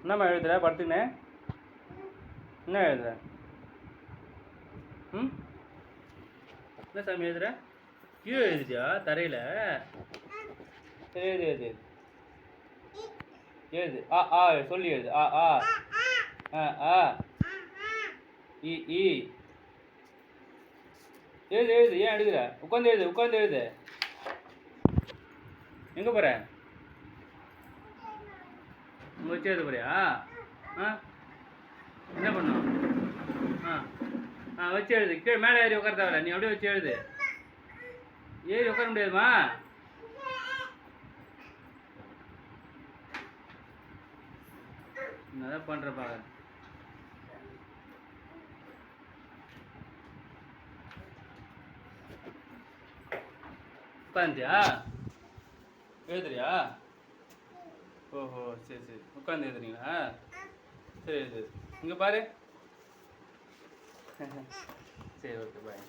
என்னம்மா எழுதுற படுத்துக்கினே? என்ன எழுதுற? ம் என்ன சாமி எழுதுற? கீழே எழுதுட்டியா தரையில்? சரி எழுது எழுது எழுது. ஆ ஆ சொல்லி எழுது. ஆ ஆ ஆ ஆ இ இ எழுது எழுது. ஏன் எடுக்கிற? உட்காந்து எழுது உட்காந்து எழுது. எங்கே போகிற? வச்சு எழுத போறியா? ஆ என்ன பண்ணும்? ஆ ஆ வச்சு எழுது. கீழே மேலே ஏறி உட்கார தேவையில்ல, நீ அப்படியே வச்சு எழுது. ஏறி உட்கார முடியாதுமா? என்னதான் பண்ணுறப்பா? உட்காந்துட்டியா? எழுதுறியா? ஓஹோ சரி சரி, உட்காந்து எழுதுறீங்களா? சரி எழுது. இங்கே பாரு. சரி ஓகே பாய்.